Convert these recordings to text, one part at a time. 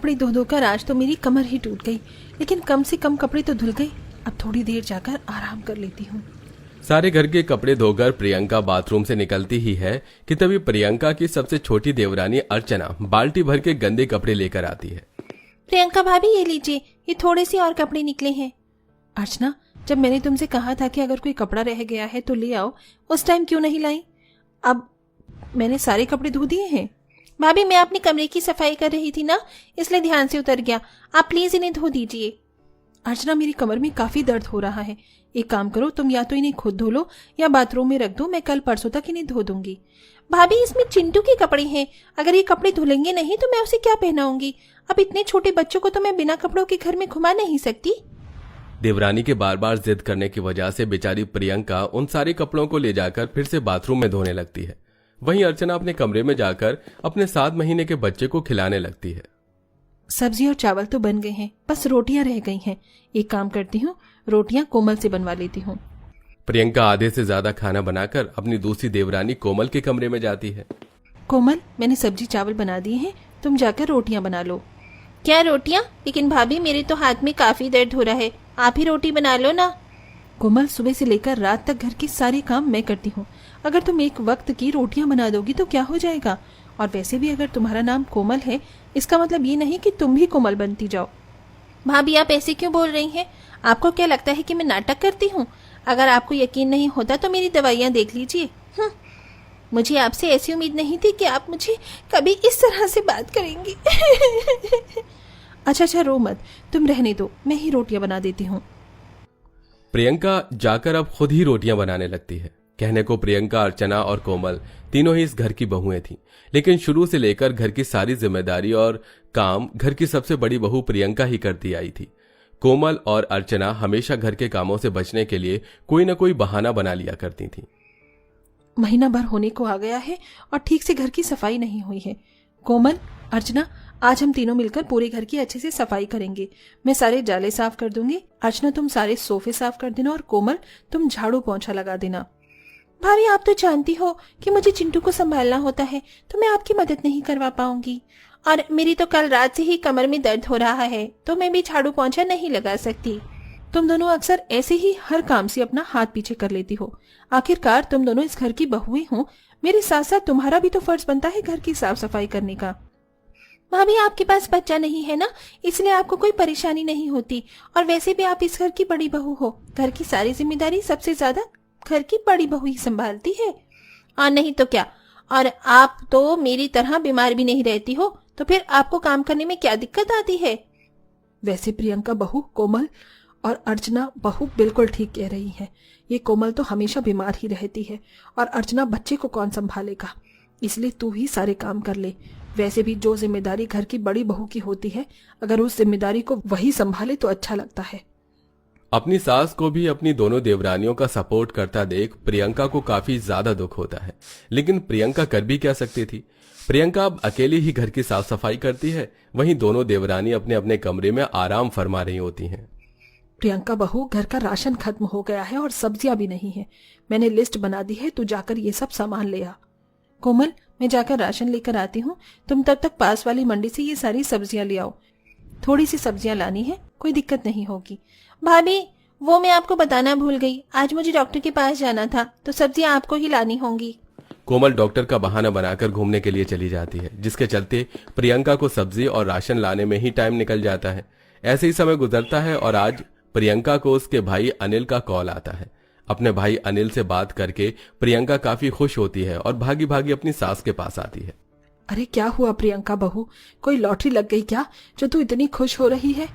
कपड़े धो धोकर आज तो मेरी कमर ही टूट गई, लेकिन कम से कम कपड़े तो धुल गए। अब थोड़ी देर जाकर आराम कर लेती हूँ। सारे घर के कपड़े धोकर प्रियंका बाथरूम से निकलती ही है कि तभी प्रियंका की सबसे छोटी देवरानी अर्चना बाल्टी भर के गंदे कपड़े लेकर आती है। प्रियंका भाभी ये लीजिए, ये थोड़े से और कपड़े निकले हैं। अर्चना, जब मैंने तुमसे कहा था कि अगर कोई कपड़ा रह गया है तो ले आओ, उस टाइम क्यों नहीं लाई? अब मैंने सारे कपड़े धो दिए हैं। भाभी मैं अपने कमरे की सफाई कर रही थी ना, इसलिए ध्यान से उतर गया। आप प्लीज इन्हें धो दीजिए। अर्चना, मेरी कमर में काफी दर्द हो रहा है। एक काम करो, तुम या तो इन्हें खुद धो लो या बाथरूम में रख दो, मैं कल परसों तक इन्हें धो दूंगी। भाभी इसमें चिंटू के कपड़े हैं, अगर ये कपड़े धुलेंगे नहीं तो मैं उसे क्या पहनाऊंगी? अब इतने छोटे बच्चों को तो मैं बिना कपड़ों के घर में घुमा नहीं सकती। देवरानी के बार बार जिद करने की वजह से बेचारी प्रियंका उन सारे कपड़ों को ले जाकर फिर से बाथरूम में धोने लगती है। वहीं अर्चना अपने कमरे में जाकर अपने 7 महीने के बच्चे को खिलाने लगती है। सब्जी और चावल तो बन गए हैं, बस रोटियां रह गई हैं। एक काम करती हूँ, रोटियां कोमल से बनवा लेती हूँ। प्रियंका आधे से ज्यादा खाना बनाकर अपनी दूसरी देवरानी कोमल के कमरे में जाती है। कोमल, मैंने सब्जी चावल बना दिए हैं, तुम जाकर रोटियां बना लो। क्या रोटियां? लेकिन भाभी मेरे तो हाथ में काफी दर्द हो रहा है, आप ही रोटी बना लो ना। कोमल, सुबह से लेकर रात तक घर के सारे काम मैं करती हूँ। अगर तुम एक वक्त की रोटियां बना दोगी तो क्या हो जाएगा? और वैसे भी अगर तुम्हारा नाम कोमल है, इसका मतलब ये नहीं कि तुम भी कोमल बनती जाओ। भाभी आप ऐसे क्यों बोल रही हैं? आपको क्या लगता है कि मैं नाटक करती हूँ? अगर आपको यकीन नहीं होता तो मेरी दवाइयाँ देख लीजिए। मुझे आपसे ऐसी उम्मीद नहीं थी कि आप मुझे कभी इस तरह से बात करेंगी। अच्छा रो मत, तुम रहने दो, मैं ही रोटियां बना देती हूँ। प्रियंका जाकर अब खुद ही रोटियां बनाने लगती है। कहने को प्रियंका, अर्चना और कोमल तीनों ही इस घर की बहुएं थीं, लेकिन शुरू से लेकर घर की सारी जिम्मेदारी और काम घर की सबसे बड़ी बहू प्रियंका ही करती आई थी। कोमल और अर्चना हमेशा घर के कामों से बचने के लिए कोई न कोई बहाना बना लिया करती थीं। महीना भर होने को आ गया है और ठीक से घर की सफाई नहीं हुई है। कोमल, अर्चना, आज हम तीनों मिलकर पूरे घर की अच्छे से सफाई करेंगे। मैं सारे जाले साफ कर दूंगी। अर्चना, तुम सारे सोफे साफ कर देना और कोमल, तुम झाड़ू पोंछा लगा देना। भाभी आप तो जानती हो कि मुझे चिंटू को संभालना होता है, तो मैं आपकी मदद नहीं करवा पाऊंगी। और मेरी तो कल रात से ही कमर में दर्द हो रहा है, तो मैं भी झाड़ू पोंछा नहीं लगा सकती। तुम दोनों अक्सर ऐसे ही हर काम से अपना हाथ पीछे कर लेती हो। आखिरकार तुम दोनों इस घर की बहुएं हो, मेरे साथ साथ तुम्हारा भी तो फर्ज बनता है घर की साफ सफाई करने का। भाभी आपके पास बच्चा नहीं है ना, इसलिए आपको कोई परेशानी नहीं होती। और वैसे भी आप इस घर की बड़ी बहू हो, घर की सारी जिम्मेदारी सबसे ज्यादा घर की बड़ी बहू ही संभालती है। और नहीं तो क्या, और आप तो मेरी तरह बीमार भी नहीं रहती हो, तो फिर आपको काम करने में क्या दिक्कत आती है? वैसे प्रियंका बहू, कोमल और अर्चना बहू बिल्कुल ठीक कह रही है। ये कोमल तो हमेशा बीमार ही रहती है और अर्चना बच्चे को कौन संभालेगा, इसलिए तू ही सारे काम कर ले। वैसे भी जो जिम्मेदारी घर की बड़ी बहू की होती है, अगर उस जिम्मेदारी को वही संभाले तो अच्छा लगता है। अपनी सास को भी अपनी दोनों देवरानियों का सपोर्ट करता देख प्रियंका को काफी ज्यादा दुख होता है, लेकिन प्रियंका कर भी क्या सकती थी। प्रियंका अब अकेली ही घर की साफ सफाई करती है, वहीं दोनों देवरानी अपने अपने कमरे में आराम फरमा रही होती हैं। प्रियंका बहू, घर का राशन खत्म हो गया है और सब्जियां भी नहीं है। मैंने लिस्ट बना दी है, तू जाकर ये सब सामान ले आ। कोमल, मैं जाकर राशन लेकर आती हूँ, तुम तब तक पास वाली मंडी से ये सारी सब्जियां ले आओ। थोड़ी सी सब्जियां लानी है, कोई दिक्कत नहीं होगी। भाभी, वो मैं आपको बताना भूल गई, आज मुझे डॉक्टर के पास जाना था, तो सब्जियां आपको ही लानी होंगी। कोमल डॉक्टर का बहाना बनाकर घूमने के लिए चली जाती है, जिसके चलते प्रियंका को सब्जी और राशन लाने में ही टाइम निकल जाता है। ऐसे ही समय गुजरता है और आज प्रियंका को उसके भाई अनिल का कॉल आता है। अपने भाई अनिल से बात करके प्रियंका काफी खुश होती है और भागी भागी अपनी सास के पास आती है। अरे क्या हुआ प्रियंका बहू, कोई लॉटरी लग गई क्या जो तू इतनी खुश हो रही है?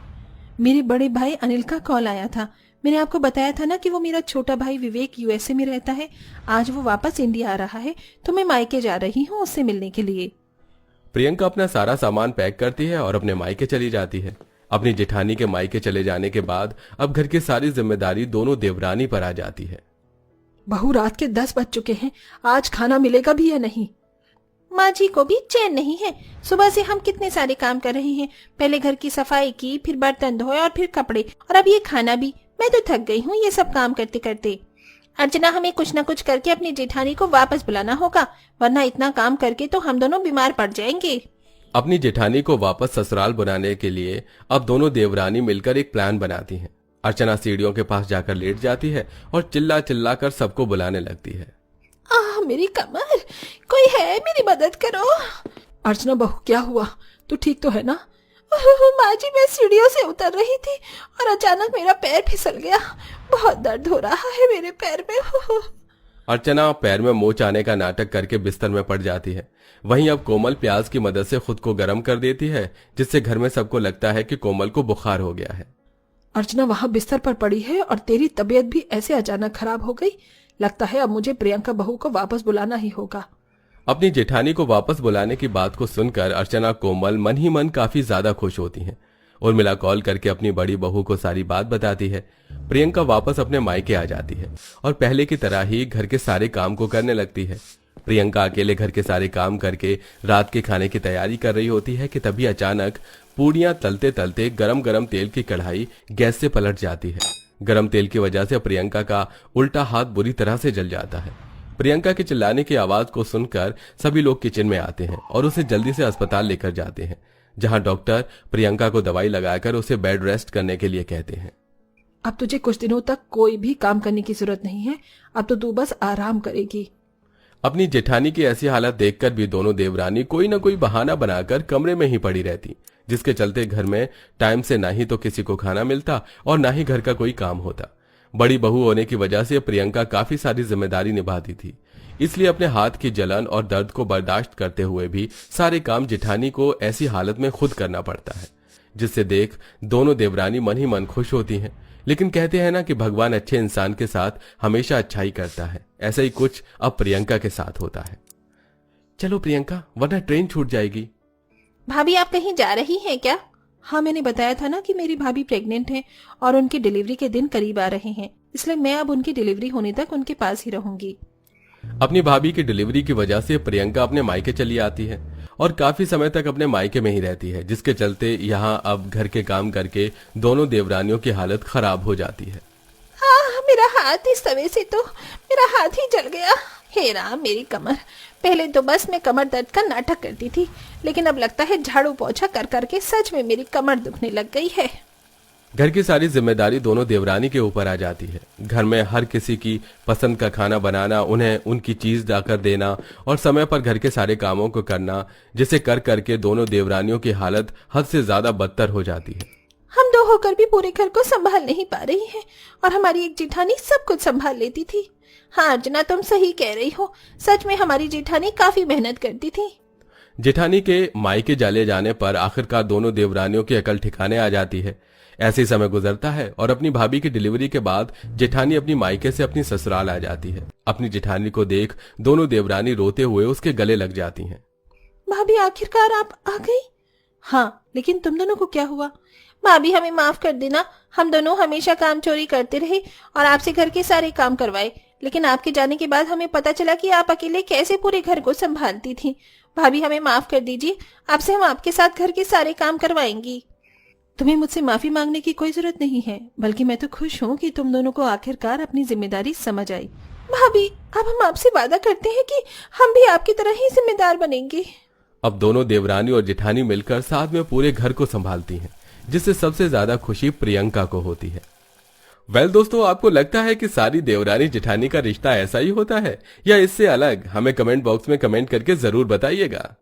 मेरे बड़े भाई अनिल का कॉल आया था। मैंने आपको बताया था ना कि वो मेरा छोटा भाई विवेक यूएसए में रहता है। आज वो वापस इंडिया आ रहा है, तो मैं मायके जा रही हूँ उससे मिलने के लिए। प्रियंका अपना सारा सामान पैक करती है और अपने मायके चली जाती है। अपनी जेठानी के मायके चले जाने के बाद अब घर की सारी जिम्मेदारी दोनों देवरानी पर आ जाती है। बहू, रात के 10 बज चुके हैं, आज खाना मिलेगा भी या नहीं? माँ जी को भी चैन नहीं है। सुबह से हम कितने सारे काम कर रहे हैं, पहले घर की सफाई की, फिर बर्तन धोए और फिर कपड़े, और अब ये खाना भी। मैं तो थक गई हूँ ये सब काम करते करते। अर्चना, हमें कुछ न कुछ करके अपनी जेठानी को वापस बुलाना होगा, वरना इतना काम करके तो हम दोनों बीमार पड़ जाएंगे। अपनी जेठानी को वापस ससुराल बुलाने के लिए अब दोनों देवरानी मिलकर एक प्लान बनाती हैं। अर्चना सीढ़ियों के पास जाकर लेट जाती है और चिल्ला चिल्ला कर सबको बुलाने लगती है। मेरी कमर, कोई है, मेरी मदद करो। अर्चना बहू, क्या हुआ? तू ठीक तो है ना? माँ जी, मैं सीढ़ियों से उतर रही थी और अचानक मेरा पैर फिसल गया। बहुत दर्द हो रहा है मेरे पैर में। अर्चना पैर में मोच आने का नाटक करके बिस्तर में पड़ जाती है। वहीं अब कोमल प्याज की मदद से खुद को गर्म कर देती है, जिससे घर में सबको लगता है कि कोमल को बुखार हो गया है। अर्चना वहां बिस्तर पर पड़ी है और तेरी तबीयत भी ऐसे अचानक खराब हो गई। लगता है अब मुझे प्रियंका बहू को वापस बुलाना ही होगा। अपनी जेठानी को वापस बुलाने की बात को सुनकर अर्चना कोमल मन ही मन काफी ज्यादा खुश होती हैं। उर्मिला कॉल करके अपनी बड़ी बहू को सारी बात बताती है। प्रियंका वापस अपने मायके आ जाती है और पहले की तरह ही घर के सारे काम को करने लगती है। प्रियंका अकेले घर के सारे काम करके रात के खाने की तैयारी कर रही होती है कि तभी अचानक पूड़ियां तलते तलते गरम गरम तेल की कढ़ाई गैस से पलट जाती है। गरम तेल की वजह से प्रियंका का उल्टा हाथ बुरी तरह से जल जाता है। प्रियंका के चिल्लाने की आवाज को सुनकर सभी लोग किचन में आते हैं और उसे जल्दी से अस्पताल लेकर जाते हैं, जहां डॉक्टर प्रियंका को दवाई लगाकर उसे बेड रेस्ट करने के लिए कहते हैं। अब तुझे कुछ दिनों तक कोई भी काम करने की जरूरत नहीं है। अब तो तू बस आराम करेगी। अपनी जेठानी की ऐसी हालत देखकर भी दोनों देवरानी कोई न कोई बहाना बनाकर कमरे में ही पड़ी रहती, जिसके चलते घर में टाइम से ना ही तो किसी को खाना मिलता और ना ही घर का कोई काम होता। बड़ी बहू होने की वजह से प्रियंका काफी सारी जिम्मेदारी निभाती थी, इसलिए अपने हाथ की जलन और दर्द को बर्दाश्त करते हुए भी सारे काम जेठानी को ऐसी हालत में खुद करना पड़ता है, जिससे देख दोनों देवरानी मन ही मन खुश होती हैं। लेकिन कहते हैं ना कि भगवान अच्छे इंसान के साथ हमेशा अच्छाई करता है। ऐसा ही कुछ अब प्रियंका के साथ होता है। चलो प्रियंका, वरना ट्रेन छूट जाएगी। भाभी, आप कहीं जा रही हैं क्या? हाँ, मैंने बताया था ना कि मेरी भाभी प्रेग्नेंट है और उनकी डिलीवरी के दिन करीब आ रहे हैं, इसलिए मैं अब उनकी डिलीवरी होने तक उनके पास ही रहूंगी। अपनी भाभी की डिलीवरी की वजह से प्रियंका अपने मायके चली आती है और काफी समय तक अपने मायके में ही रहती है, जिसके चलते यहाँ अब घर के काम करके दोनों देवरानियों की हालत खराब हो जाती है। मेरा हाथ, इस तवे से तो मेरा हाथ ही जल गया। हे राम, मेरी कमर। पहले तो बस मैं कमर दर्द का नाटक करती थी, लेकिन अब लगता है झाड़ू पोछा कर करके सच में मेरी कमर दुखने लग गई है। घर की सारी जिम्मेदारी दोनों देवरानी के ऊपर आ जाती है। घर में हर किसी की पसंद का खाना बनाना, उन्हें उनकी चीज लाकर देना और समय पर घर के सारे कामों को करना, जिसे कर करके दोनों देवरानियों की हालत हद से ज्यादा बदतर हो जाती है। हम दो होकर भी पूरे घर को संभाल नहीं पा रही हैं और हमारी एक जेठानी सब कुछ संभाल लेती थी। हाँ अर्चना, तुम सही कह रही हो। सच में हमारी जेठानी काफी मेहनत करती थी। जेठानी के मायके जाले जाने पर आखिरकार दोनों देवरानियों की अकल ठिकाने आ जाती है। ऐसे समय गुजरता है और अपनी भाभी की डिलीवरी के बाद जेठानी अपनी मायके से अपनी ससुराल आ जाती है। अपनी जेठानी को देख दोनों देवरानी रोते हुए उसके गले लग जाती हैं। भाभी, आखिरकार आप आ गई? हाँ, लेकिन तुम दोनों को क्या हुआ? भाभी, हमें माफ कर देना। हम दोनों हमेशा काम चोरी करते रहे और आपसे घर के सारे काम करवाए, लेकिन आपके जाने के बाद हमें पता चला कि आप अकेले कैसे पूरे घर को संभालती थी। भाभी, हमें माफ कर दीजिए। आपसे हम आपके साथ घर के सारे काम करवाएंगी। तुम्हें मुझसे माफी मांगने की कोई जरूरत नहीं है, बल्कि मैं तो खुश हूँ कि तुम दोनों को आखिरकार अपनी जिम्मेदारी समझ आई। भाभी, अब हम आपसे वादा करते हैं कि हम भी आपकी तरह ही जिम्मेदार बनेंगे। अब दोनों देवरानी और जेठानी मिलकर साथ में पूरे घर को संभालती हैं, जिससे सबसे ज्यादा खुशी प्रियंका को होती है। दोस्तों, आपको लगता है कि सारी देवरानी जेठानी का रिश्ता ऐसा ही होता है या इससे अलग? हमें कमेंट बॉक्स में कमेंट करके जरूर बताइएगा।